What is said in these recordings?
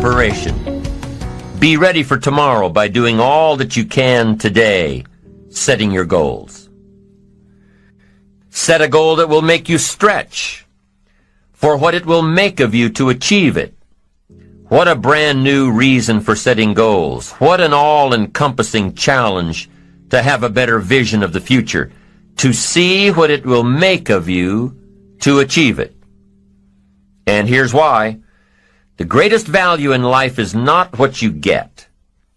Self-preparation. Be ready for tomorrow by doing all that you can today, setting your goals. Set a goal that will make you stretch for what it will make of you to achieve it. What a brand new reason for setting goals. What an all-encompassing challenge to have a better vision of the future, to see what it will make of you to achieve it. And here's why. The greatest value in life is not what you get.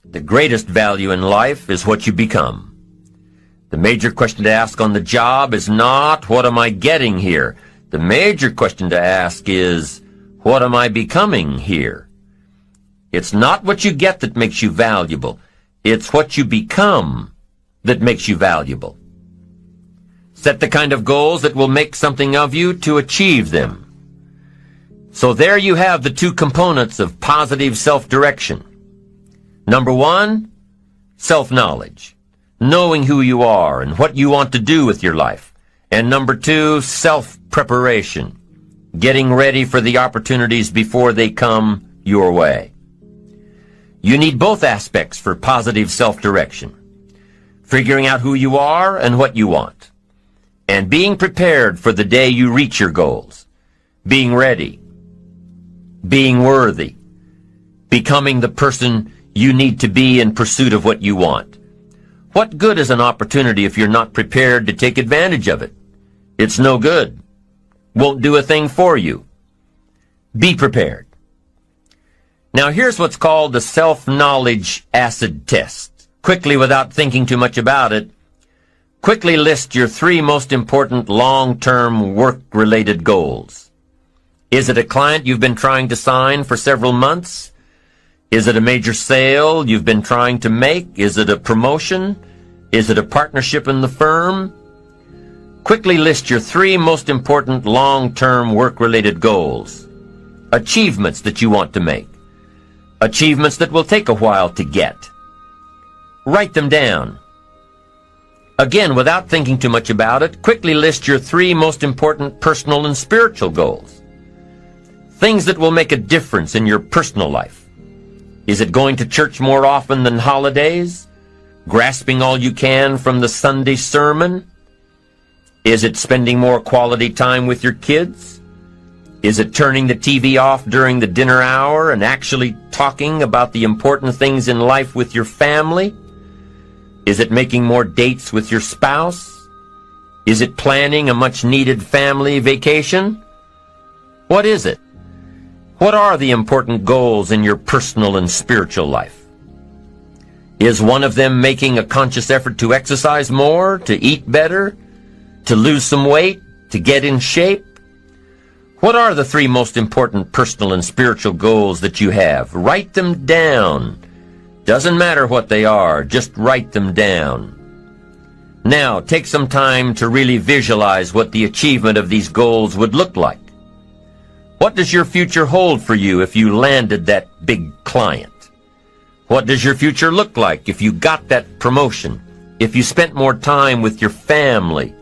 The greatest value in life is what you become. The major question to ask on the job is not, what am I getting here? The major question to ask is, what am I becoming here? It's not what you get that makes you valuable. It's what you become that makes you valuable. Set the kind of goals that will make something of you to achieve them. So there you have the two components of positive self-direction. Number one, self-knowledge, knowing who you are and what you want to do with your life. And number two, self-preparation, getting ready for the opportunities before they come your way. You need both aspects for positive self-direction, figuring out who you are and what you want, and being prepared for the day you reach your goals, being ready, being worthy, becoming the person you need to be in pursuit of what you want. What good is an opportunity if you're not prepared to take advantage of it? It's no good. Won't do a thing for you. Be prepared. Now here's what's called the self-knowledge acid test. Quickly, without thinking too much about it, quickly list your 3 most important long-term work-related goals. Is it a client you've been trying to sign for several months? Is it a major sale you've been trying to make? Is it a promotion? Is it a partnership in the firm? Quickly list your 3 most important long-term work-related goals. Achievements that you want to make. Achievements that will take a while to get. Write them down. Again, without thinking too much about it, quickly list your 3 most important personal and spiritual goals. Things that will make a difference in your personal life. Is it going to church more often than holidays? Grasping all you can from the Sunday sermon? Is it spending more quality time with your kids? Is it turning the TV off during the dinner hour and actually talking about the important things in life with your family? Is it making more dates with your spouse? Is it planning a much-needed family vacation? What is it? What are the important goals in your personal and spiritual life? Is one of them making a conscious effort to exercise more, to eat better, to lose some weight, to get in shape? What are the 3 most important personal and spiritual goals that you have? Write them down. Doesn't matter what they are, just write them down. Now, take some time to really visualize what the achievement of these goals would look like. What does your future hold for you if you landed that big client? What does your future look like if you got that promotion? If you spent more time with your family?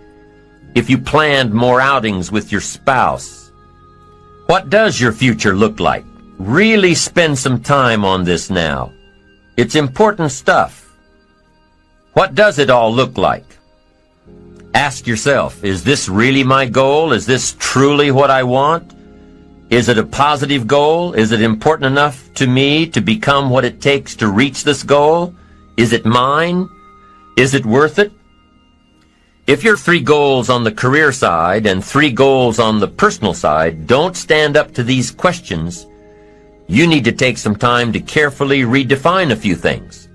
If you planned more outings with your spouse? What does your future look like? Really spend some time on this now. It's important stuff. What does it all look like? Ask yourself, is this really my goal? Is this truly what I want? Is it a positive goal? Is it important enough to me to become what it takes to reach this goal? Is it mine? Is it worth it? If your 3 goals on the career side and 3 goals on the personal side don't stand up to these questions, you need to take some time to carefully redefine a few things.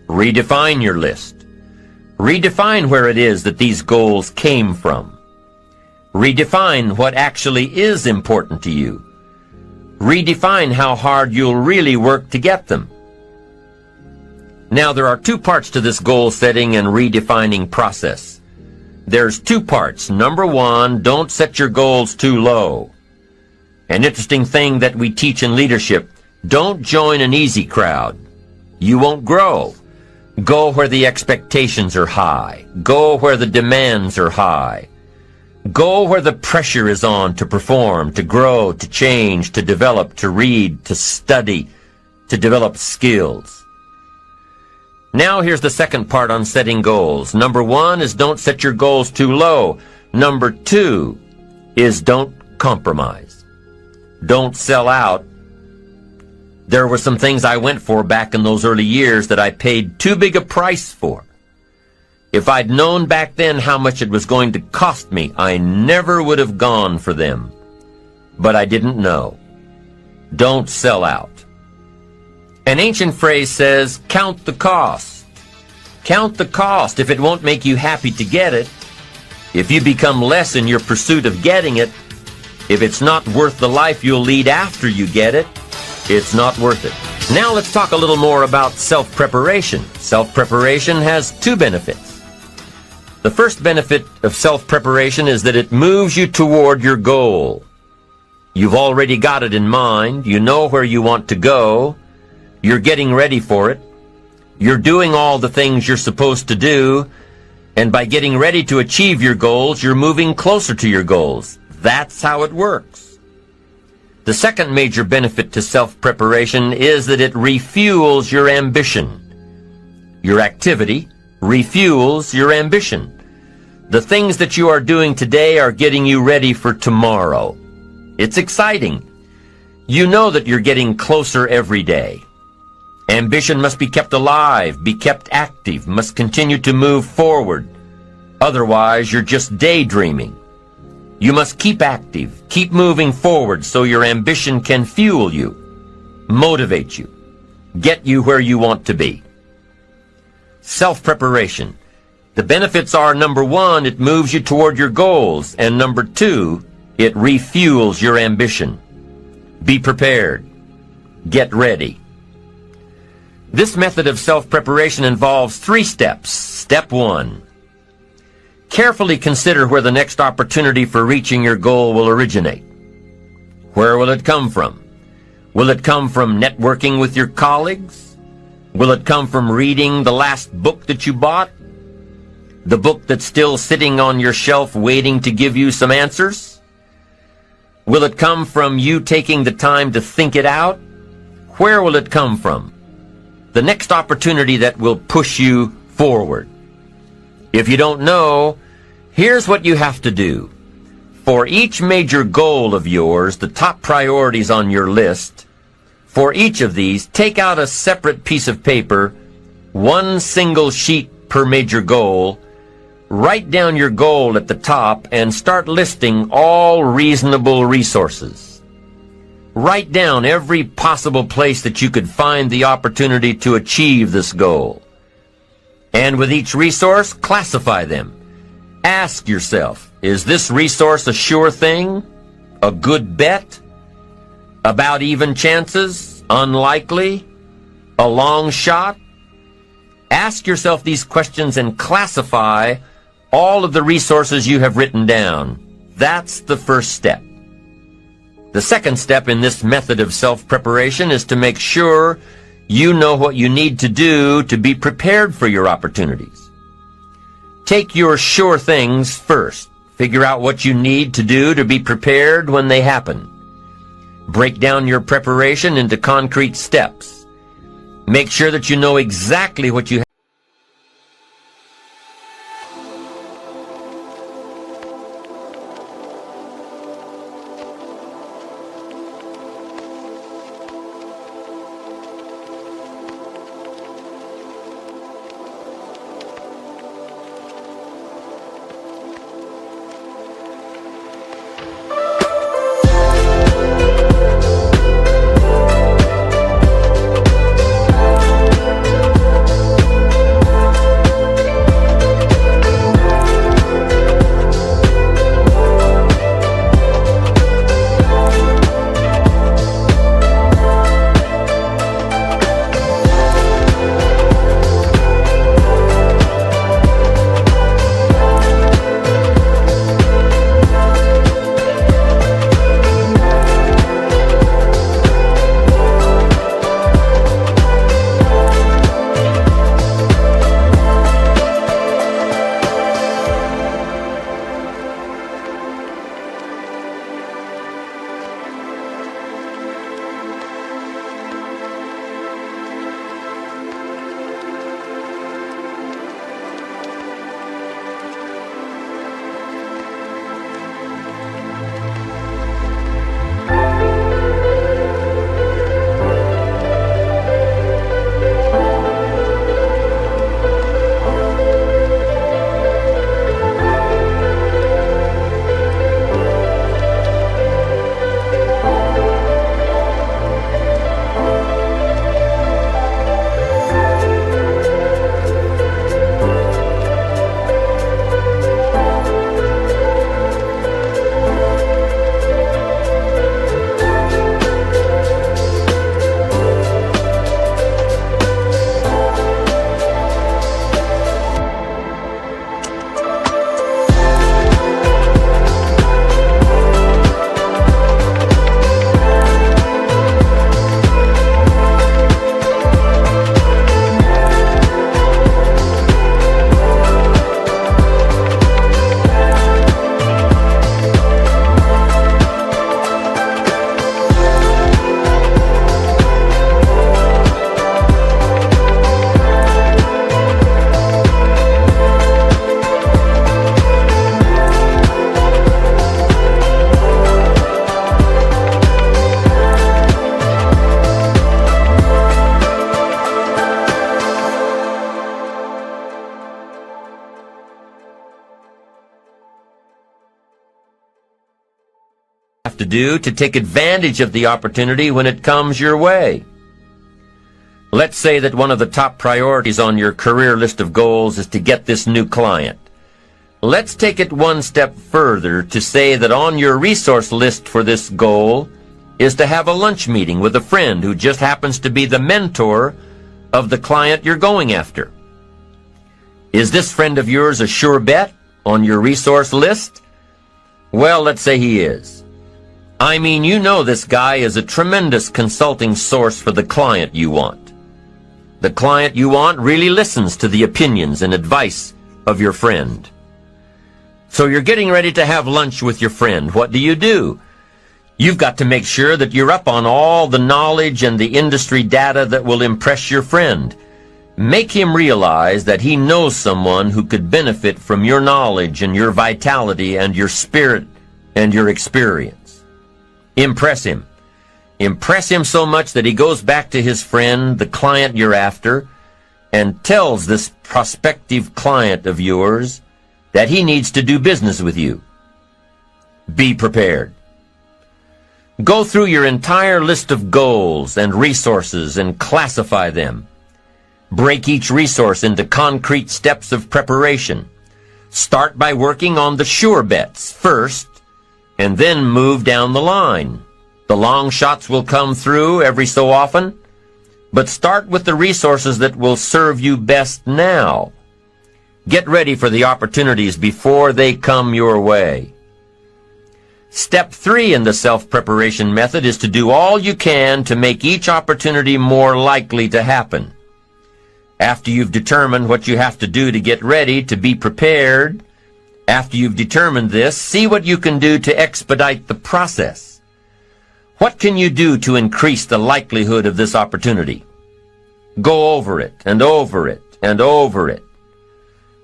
Redefine your list. Redefine where it is that these goals came from. Redefine what actually is important to you. Redefine how hard you'll really work to get them. Now, there are 2 parts to this goal setting and redefining process. There's 2 parts. Number 1, don't set your goals too low. An interesting thing that we teach in leadership, don't join an easy crowd. You won't grow. Go where the expectations are high. Go where the demands are high. Go where the pressure is on to perform, to grow, to change, to develop, to read, to study, to develop skills. Now here's the second part on setting goals. Number 1 is don't set your goals too low. Number 2 is don't compromise. Don't sell out. There were some things I went for back in those early years that I paid too big a price for. If I'd known back then how much it was going to cost me, I never would have gone for them. But I didn't know. Don't sell out. An ancient phrase says, count the cost. Count the cost if it won't make you happy to get it. If you become less in your pursuit of getting it, if it's not worth the life you'll lead after you get it, it's not worth it. Now let's talk a little more about self-preparation. Self-preparation has 2 benefits. The first benefit of self-preparation is that it moves you toward your goal. You've already got it in mind. You know where you want to go. You're getting ready for it. You're doing all the things you're supposed to do. And by getting ready to achieve your goals, you're moving closer to your goals. That's how it works. The second major benefit to self-preparation is that it refuels your ambition. Your activity refuels your ambition. The things that you are doing today are getting you ready for tomorrow. It's exciting. You know that you're getting closer every day. Ambition must be kept alive, be kept active, must continue to move forward. Otherwise, you're just daydreaming. You must keep active, keep moving forward so your ambition can fuel you, motivate you, get you where you want to be. Self-preparation. The benefits are, number 1, it moves you toward your goals, and number 2, it refuels your ambition. Be prepared. Get ready. This method of self-preparation involves 3 steps. Step 1. Carefully consider where the next opportunity for reaching your goal will originate. Where will it come from? Will it come from networking with your colleagues? Will it come from reading the last book that you bought? The book that's still sitting on your shelf waiting to give you some answers? Will it come from you taking the time to think it out? Where will it come from? The next opportunity that will push you forward. If you don't know, here's what you have to do. For each major goal of yours, the top priorities on your list, for each of these, take out a separate piece of paper, 1 single sheet per major goal, write down your goal at the top, and start listing all reasonable resources. Write down every possible place that you could find the opportunity to achieve this goal. And with each resource, classify them. Ask yourself, is this resource a sure thing? A good bet? About even chances? Unlikely? A long shot? Ask yourself these questions and classify all of the resources you have written down. That's the first step. The second step in this method of self-preparation is to make sure you know what you need to do to be prepared for your opportunities. Take your sure things first. Figure out what you need to do to be prepared when they happen. Break down your preparation into concrete steps. Make sure that you know exactly what you have. have to do to take advantage of the opportunity when it comes your way. Let's say that one of the top priorities on your career list of goals is to get this new client. Let's take it one step further to say that on your resource list for this goal is to have a lunch meeting with a friend who just happens to be the mentor of the client you're going after. Is this friend of yours a sure bet on your resource list? Well, let's say he is. I mean, you know this guy is a tremendous consulting source for the client you want. The client you want really listens to the opinions and advice of your friend. So you're getting ready to have lunch with your friend. What do? You've got to make sure that you're up on all the knowledge and the industry data that will impress your friend. Make him realize that he knows someone who could benefit from your knowledge and your vitality and your spirit and your experience. Impress him. Impress him so much that he goes back to his friend, the client you're after, and tells this prospective client of yours that he needs to do business with you. Be prepared. Go through your entire list of goals and resources and classify them. Break each resource into concrete steps of preparation. Start by working on the sure bets first, and then move down the line. The long shots will come through every so often, but start with the resources that will serve you best now. Get ready for the opportunities before they come your way. Step 3 in the self-preparation method is to do all you can to make each opportunity more likely to happen. After you've determined what you have to do to get ready, to be prepared, after you've determined this, see what you can do to expedite the process. What can you do to increase the likelihood of this opportunity? Go over it and over it and over it.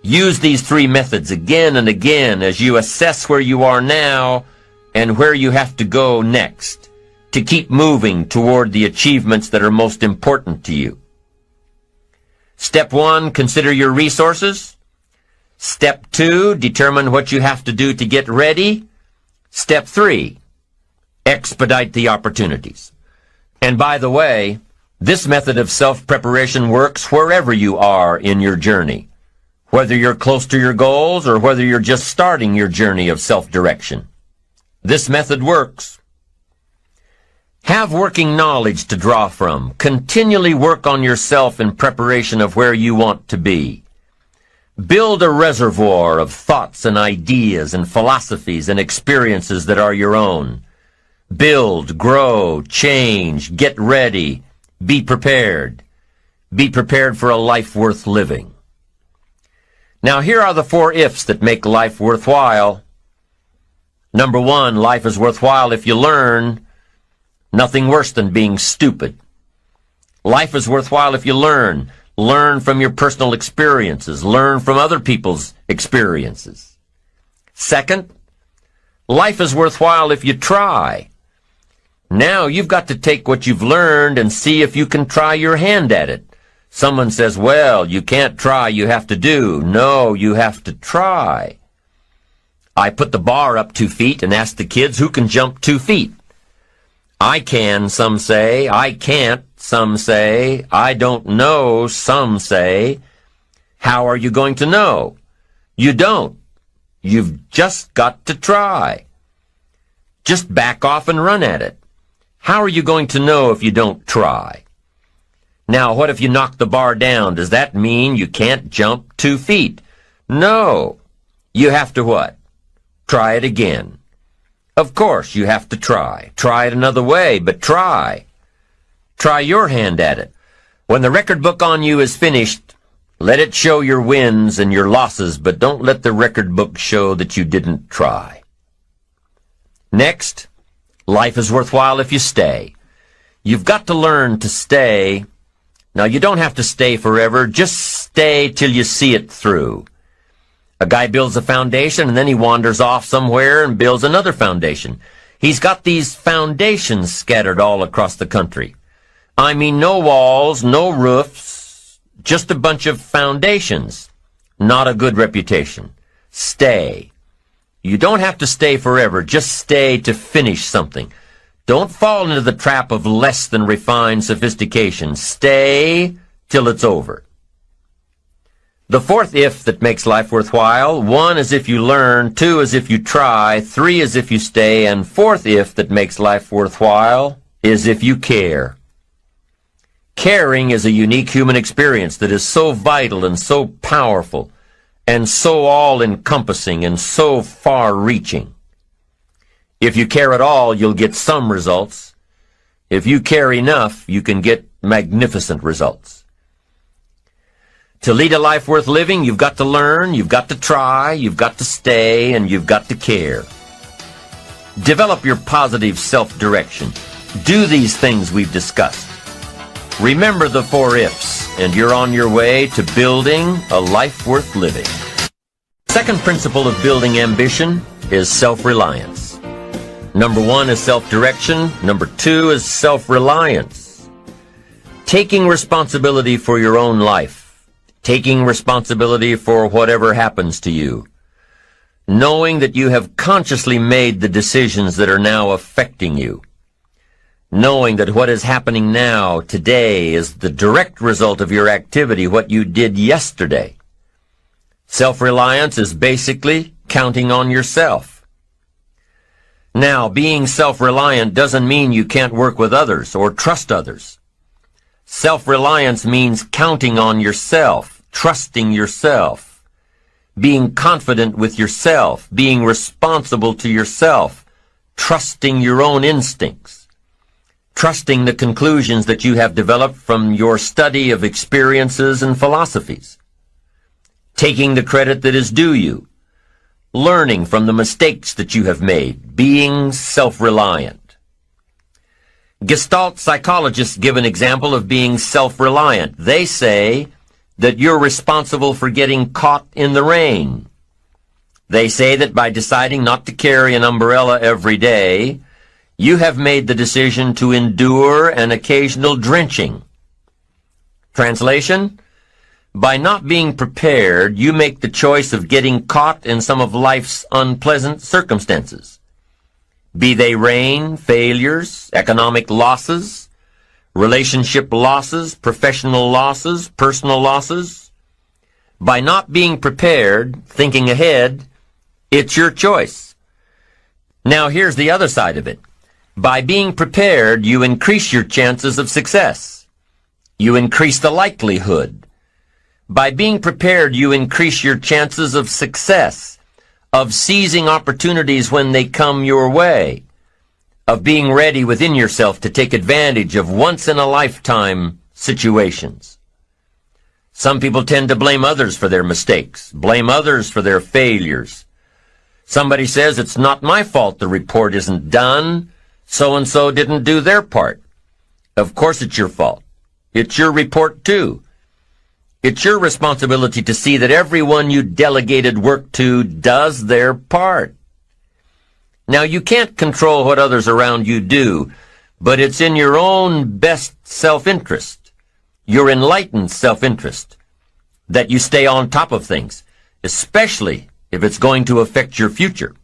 Use these 3 methods again and again as you assess where you are now and where you have to go next to keep moving toward the achievements that are most important to you. Step 1, consider your resources. Step 2, determine what you have to do to get ready. Step 3, expedite the opportunities. And by the way, this method of self-preparation works wherever you are in your journey, whether you're close to your goals or whether you're just starting your journey of self-direction. This method works. Have working knowledge to draw from. Continually work on yourself in preparation of where you want to be. Build a reservoir of thoughts and ideas and philosophies and experiences that are your own. Build, grow, change, get ready, be prepared. Be prepared for a life worth living. Now here are the 4 ifs that make life worthwhile. Number 1, life is worthwhile if you learn. Nothing worse than being stupid. Life is worthwhile if you learn. Learn from your personal experiences. Learn from other people's experiences. Second, life is worthwhile if you try. Now you've got to take what you've learned and see if you can try your hand at it. Someone says, well, you can't try, you have to do. No, you have to try. I put the bar up 2 feet and asked the kids who can jump 2 feet. I can, some say. I can't, some say. I don't know, some say. How are you going to know? You don't. You've just got to try. Just back off and run at it. How are you going to know if you don't try? Now, what if you knock the bar down? Does that mean you can't jump 2 feet? No. You have to what? Try it again. Of course, you have to try. Try it another way, but try. Try your hand at it. When the record book on you is finished, let it show your wins and your losses, but don't let the record book show that you didn't try. Next, life is worthwhile if you stay. You've got to learn to stay. Now, you don't have to stay forever. Just stay till you see it through. A guy builds a foundation, and then he wanders off somewhere and builds another foundation. He's got these foundations scattered all across the country. I mean, no walls, no roofs, just a bunch of foundations. Not a good reputation. Stay. You don't have to stay forever. Just stay to finish something. Don't fall into the trap of less than refined sophistication. Stay till it's over. The fourth if that makes life worthwhile: 1 is if you learn, 2 is if you try, 3 is if you stay, and fourth if that makes life worthwhile is if you care. Caring is a unique human experience that is so vital and so powerful and so all-encompassing and so far-reaching. If you care at all, you'll get some results. If you care enough, you can get magnificent results. To lead a life worth living, you've got to learn, you've got to try, you've got to stay, and you've got to care. Develop your positive self-direction. Do these things we've discussed. Remember the 4 ifs, and you're on your way to building a life worth living. Second principle of building ambition is self-reliance. Number 1 is self-direction. Number 2 is self-reliance. Taking responsibility for your own life. Taking responsibility for whatever happens to you. Knowing that you have consciously made the decisions that are now affecting you. Knowing that what is happening now, today, is the direct result of your activity, what you did yesterday. Self-reliance is basically counting on yourself. Now, being self-reliant doesn't mean you can't work with others or trust others. Self-reliance means counting on yourself, trusting yourself, being confident with yourself, being responsible to yourself, trusting your own instincts, trusting the conclusions that you have developed from your study of experiences and philosophies, taking the credit that is due you, learning from the mistakes that you have made, being self-reliant. Gestalt psychologists give an example of being self-reliant. They say that you're responsible for getting caught in the rain. They say that by deciding not to carry an umbrella every day, you have made the decision to endure an occasional drenching. Translation: by not being prepared, you make the choice of getting caught in some of life's unpleasant circumstances. Be they rain, failures, economic losses, relationship losses, professional losses, personal losses. By not being prepared, thinking ahead, it's your choice. Now here's the other side of it. By being prepared, you increase your chances of success. You increase the likelihood. By being prepared, you increase your chances of success, of seizing opportunities when they come your way, of being ready within yourself to take advantage of once-in-a-lifetime situations. Some people tend to blame others for their mistakes, blame others for their failures. Somebody says, it's not my fault the report isn't done, so-and-so didn't do their part. Of course it's your fault. It's your report too. It's your responsibility to see that everyone you delegated work to does their part. Now, you can't control what others around you do, but it's in your own best self-interest, your enlightened self-interest, that you stay on top of things, especially if it's going to affect your future.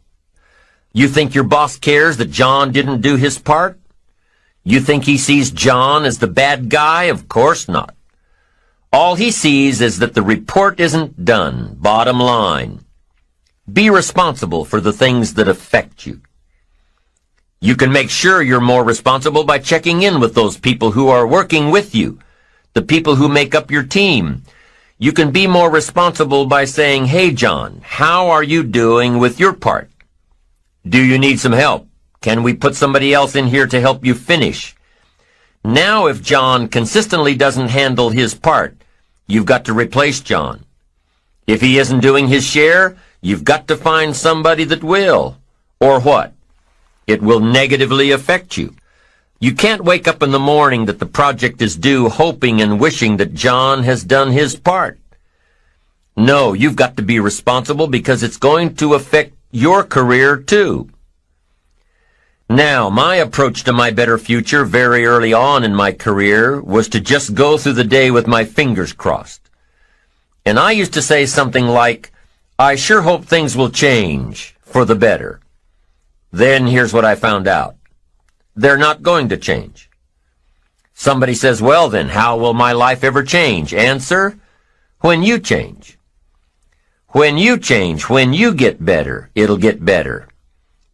You think your boss cares that John didn't do his part? You think he sees John as the bad guy? Of course not. All he sees is that the report isn't done, bottom line. Be responsible for the things that affect you. You can make sure you're more responsible by checking in with those people who are working with you, the people who make up your team. You can be more responsible by saying, hey, John, how are you doing with your part? Do you need some help? Can we put somebody else in here to help you finish? Now, if John consistently doesn't handle his part, you've got to replace John. If he isn't doing his share, you've got to find somebody that will. Or what? It will negatively affect you. You can't wake up in the morning that the project is due hoping and wishing that John has done his part. No, you've got to be responsible because it's going to affect your career too. Now, my approach to my better future very early on in my career was to just go through the day with my fingers crossed. And I used to say something like, I sure hope things will change. for the better. Then here's what I found out. They're not going to change. Somebody says, well then, how will my life ever change? Answer, when you change. When you change, when you get better, it'll get better.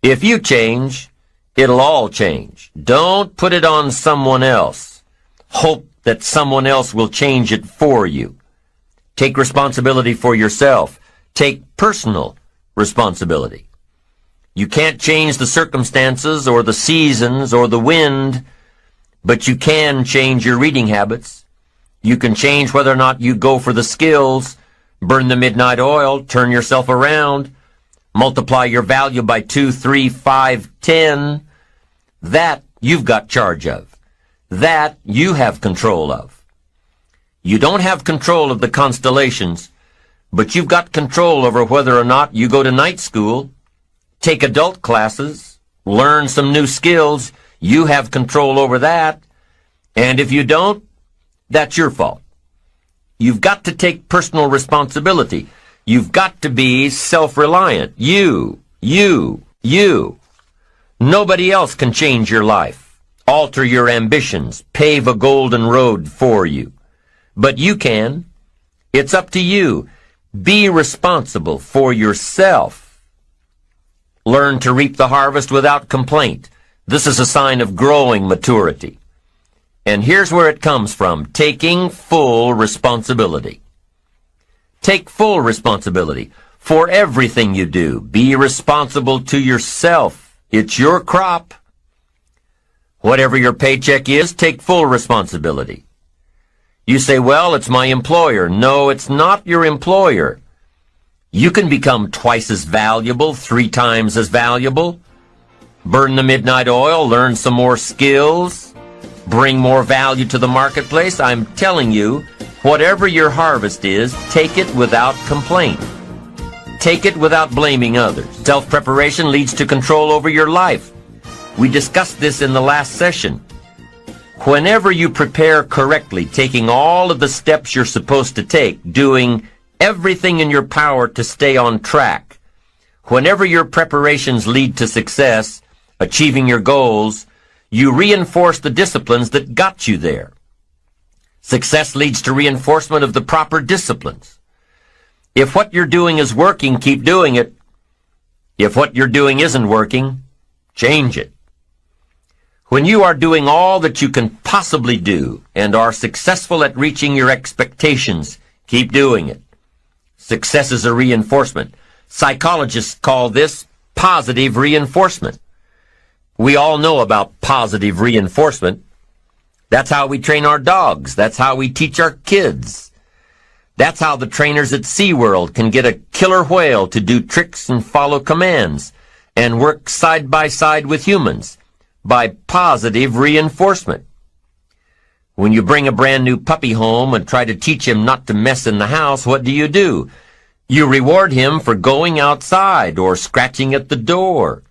If you change, it'll all change. Don't put it on someone else. Hope that someone else will change it for you. Take responsibility for yourself. Take personal responsibility. You can't change the circumstances or the seasons or the wind, but you can change your reading habits. You can change whether or not you go for the skills, burn the midnight oil, turn yourself around, multiply your value by 2, 3, 5, 10. That you've got charge of. That you have control of. You don't have control of the constellations, but you've got control over whether or not you go to night school, take adult classes, learn some new skills. You have control over that. And if you don't, that's your fault. You've got to take personal responsibility. You've got to be self-reliant. You. Nobody else can change your life, alter your ambitions, pave a golden road for you. But you can. It's up to you. Be responsible for yourself. Learn to reap the harvest without complaint. This is a sign of growing maturity. And here's where it comes from, taking full responsibility. Take full responsibility for everything you do. Be responsible to yourself. It's your crop. Whatever your paycheck is, take full responsibility. You say, well, it's my employer. No, it's not your employer. You can become twice as valuable, 3 times as valuable. Burn the midnight oil, learn some more skills, bring more value to the marketplace. I'm telling you, whatever your harvest is, take it without complaint. Take it without blaming others. Self-preparation leads to control over your life. We discussed this in the last session. Whenever you prepare correctly, taking all of the steps you're supposed to take, doing everything in your power to stay on track, whenever your preparations lead to success, achieving your goals, you reinforce the disciplines that got you there. Success leads to reinforcement of the proper disciplines. If what you're doing is working, keep doing it. If what you're doing isn't working, change it. When you are doing all that you can possibly do and are successful at reaching your expectations, keep doing it. Success is a reinforcement. Psychologists call this positive reinforcement. We all know about positive reinforcement. That's how we train our dogs. That's how we teach our kids. That's how the trainers at SeaWorld can get a killer whale to do tricks and follow commands and work side by side with humans by positive reinforcement. When you bring a brand new puppy home and try to teach him not to mess in the house, what do? You reward him for going outside or scratching at the door.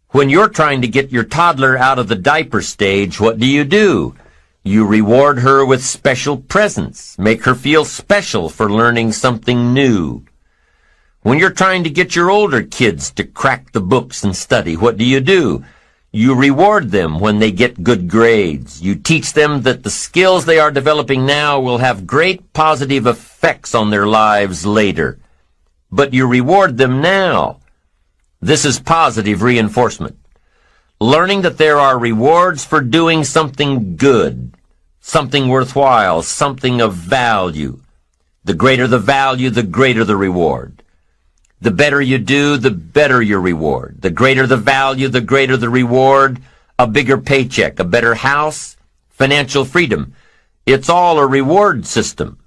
When you're trying to get your toddler out of the diaper stage, what do? You reward her with special presents, make her feel special for learning something new. When you're trying to get your older kids to crack the books and study, what do? You reward them when they get good grades. You teach them that the skills they are developing now will have great positive effects on their lives later. But you reward them now. This is positive reinforcement. Learning that there are rewards for doing something good, something worthwhile, something of value. The greater the value, the greater the reward. The better you do, the better your reward. The greater the value, the greater the reward. A bigger paycheck, a better house, financial freedom. It's all a reward system.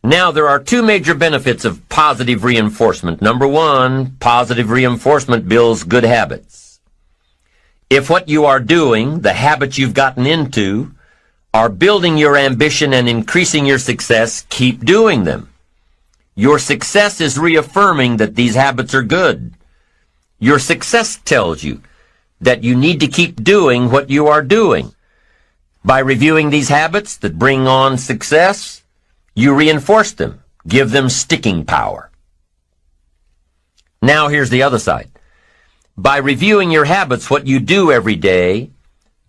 Now, there are 2 major benefits of positive reinforcement. Number 1, positive reinforcement builds good habits. If what you are doing, the habits you've gotten into, are building your ambition and increasing your success, keep doing them. Your success is reaffirming that these habits are good. Your success tells you that you need to keep doing what you are doing. By reviewing these habits that bring on success, you reinforce them, give them sticking power. Now here's the other side. By reviewing your habits, what you do every day,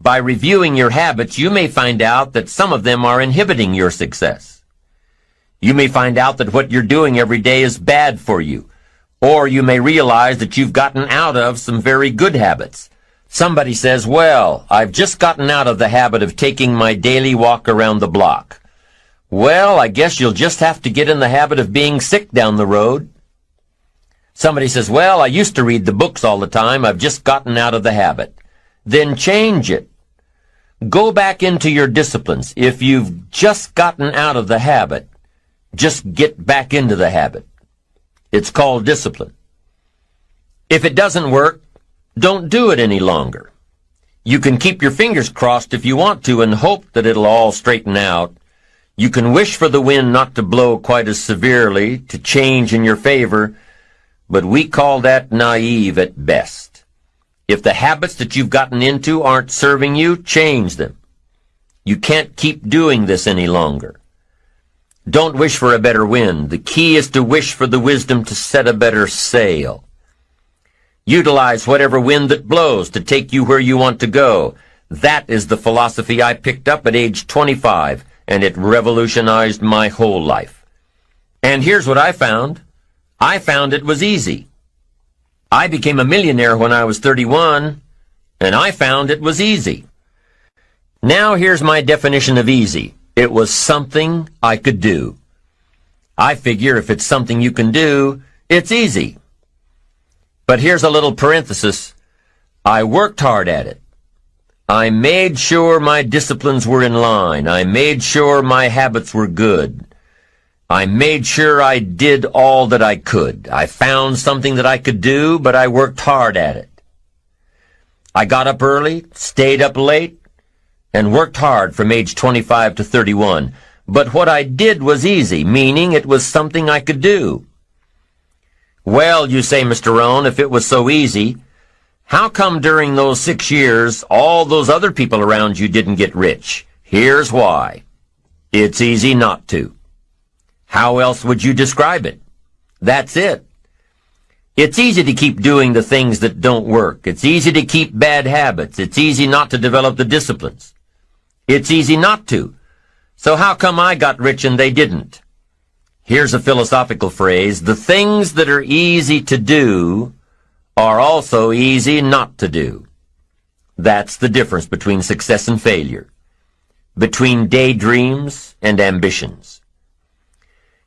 by reviewing your habits, you may find out that some of them are inhibiting your success. You may find out that what you're doing every day is bad for you, or you may realize that you've gotten out of some very good habits. Somebody says, well, I've just gotten out of the habit of taking my daily walk around the block. Well, I guess you'll just have to get in the habit of being sick down the road. Somebody says, well, I used to read the books all the time. I've just gotten out of the habit. Then change it. Go back into your disciplines. If you've just gotten out of the habit, just get back into the habit. It's called discipline. If it doesn't work, don't do it any longer. You can keep your fingers crossed if you want to and hope that it'll all straighten out. You can wish for the wind not to blow quite as severely, to change in your favor, but we call that naive at best. If the habits that you've gotten into aren't serving you, change them. You can't keep doing this any longer. Don't wish for a better wind. The key is to wish for the wisdom to set a better sail. Utilize whatever wind that blows to take you where you want to go. That is the philosophy I picked up at age 25, and it revolutionized my whole life. And here's what I found. I found it was easy. I became a millionaire when I was 31, and I found it was easy. Now here's my definition of easy. It was something I could do. I figure if it's something you can do, it's easy. But here's a little parenthesis. I worked hard at it. I made sure my disciplines were in line. I made sure my habits were good. I made sure I did all that I could. I found something that I could do, but I worked hard at it. I got up early, stayed up late, and worked hard from age 25 to 31. But what I did was easy, meaning it was something I could do. Well, you say, Mr. Rohn, if it was so easy, how come during those 6 years all those other people around you didn't get rich? Here's why. It's easy not to. How else would you describe it? That's it. It's easy to keep doing the things that don't work. It's easy to keep bad habits. It's easy not to develop the disciplines. It's easy not to. So how come I got rich and they didn't? Here's a philosophical phrase. The things that are easy to do are also easy not to do. That's the difference between success and failure, between daydreams and ambitions.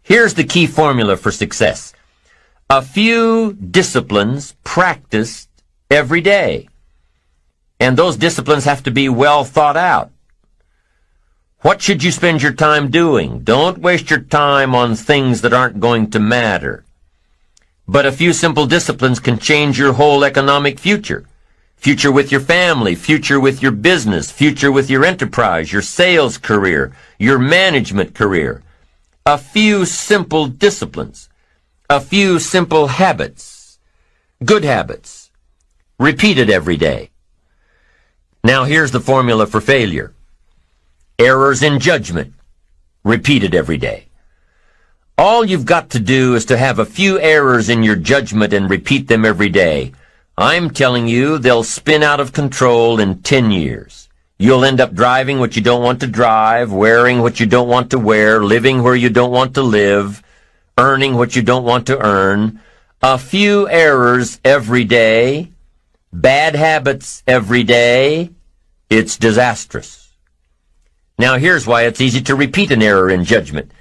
Here's the key formula for success. A few disciplines practiced every day. And those disciplines have to be well thought out. What should you spend your time doing? Don't waste your time on things that aren't going to matter. But a few simple disciplines can change your whole economic future. Future with your family, future with your business, future with your enterprise, your sales career, your management career. A few simple disciplines. A few simple habits. Good habits. Repeated every day. Now here's the formula for failure. Errors in judgment, repeated every day. All you've got to do is to have a few errors in your judgment and repeat them every day. I'm telling you, they'll spin out of control in 10 years. You'll end up driving what you don't want to drive, wearing what you don't want to wear, living where you don't want to live, earning what you don't want to earn. A few errors every day, bad habits every day. It's disastrous. Now here's why it's easy to repeat an error in judgment.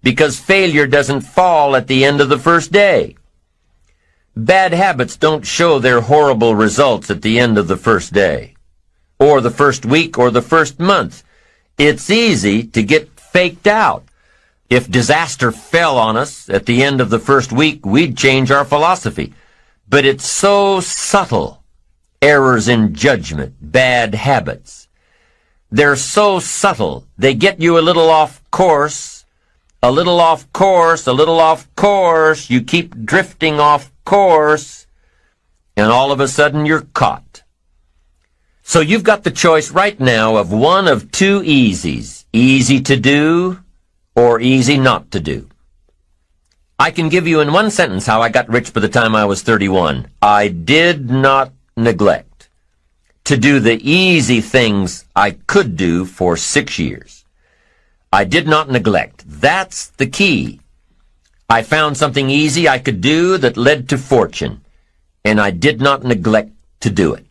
Because failure doesn't fall at the end of the first day. Bad habits don't show their horrible results at the end of the first day, or the first week, or the first month. It's easy to get faked out. If disaster fell on us at the end of the first week, we'd change our philosophy. But it's so subtle. Errors in judgment, bad habits. They're so subtle, they get you a little off course, a little off course, a little off course. You keep drifting off course, and all of a sudden you're caught. So you've got the choice right now of one of two easies, easy to do or easy not to do. I can give you in one sentence how I got rich by the time I was 31. I did not neglect to do the easy things I could do for 6 years. I did not neglect. That's the key. I found something easy I could do that led to fortune, and I did not neglect to do it.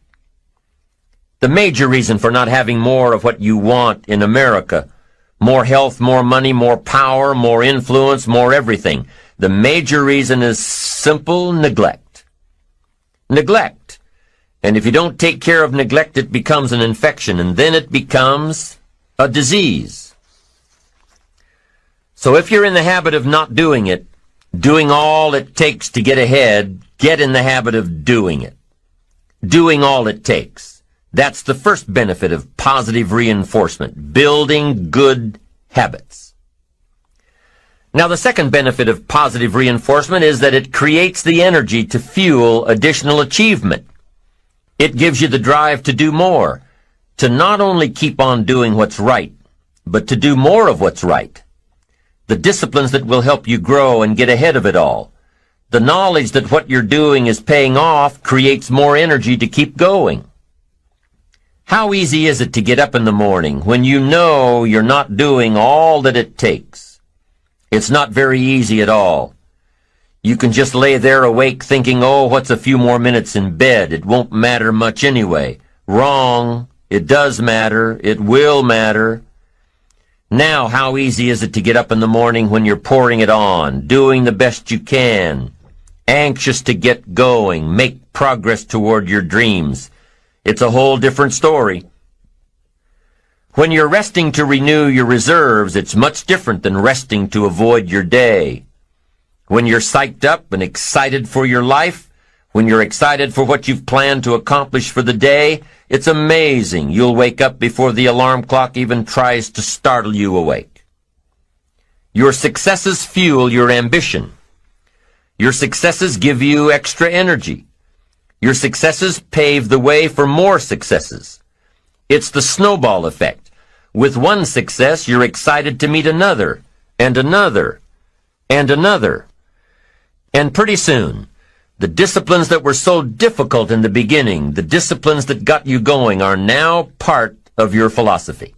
The major reason for not having more of what you want in America, more health, more money, more power, more influence, more everything, the major reason is simple neglect. Neglect. And if you don't take care of neglect, it becomes an infection, and then it becomes a disease. So if you're in the habit of not doing it, doing all it takes to get ahead, get in the habit of doing it. Doing all it takes. That's the first benefit of positive reinforcement, building good habits. Now, the second benefit of positive reinforcement is that it creates the energy to fuel additional achievement. It gives you the drive to do more, to not only keep on doing what's right, but to do more of what's right. The disciplines that will help you grow and get ahead of it all. The knowledge that what you're doing is paying off creates more energy to keep going. How easy is it to get up in the morning when you know you're not doing all that it takes? It's not very easy at all. You can just lay there awake thinking, oh, what's a few more minutes in bed? It won't matter much anyway. Wrong. It does matter. It will matter. Now, how easy is it to get up in the morning when you're pouring it on, doing the best you can, anxious to get going, make progress toward your dreams? It's a whole different story. When you're resting to renew your reserves, it's much different than resting to avoid your day. When you're psyched up and excited for your life, when you're excited for what you've planned to accomplish for the day, it's amazing. You'll wake up before the alarm clock even tries to startle you awake. Your successes fuel your ambition. Your successes give you extra energy. Your successes pave the way for more successes. It's the snowball effect. With one success, you're excited to meet another, and another, and another. And pretty soon, the disciplines that were so difficult in the beginning, the disciplines that got you going, are now part of your philosophy.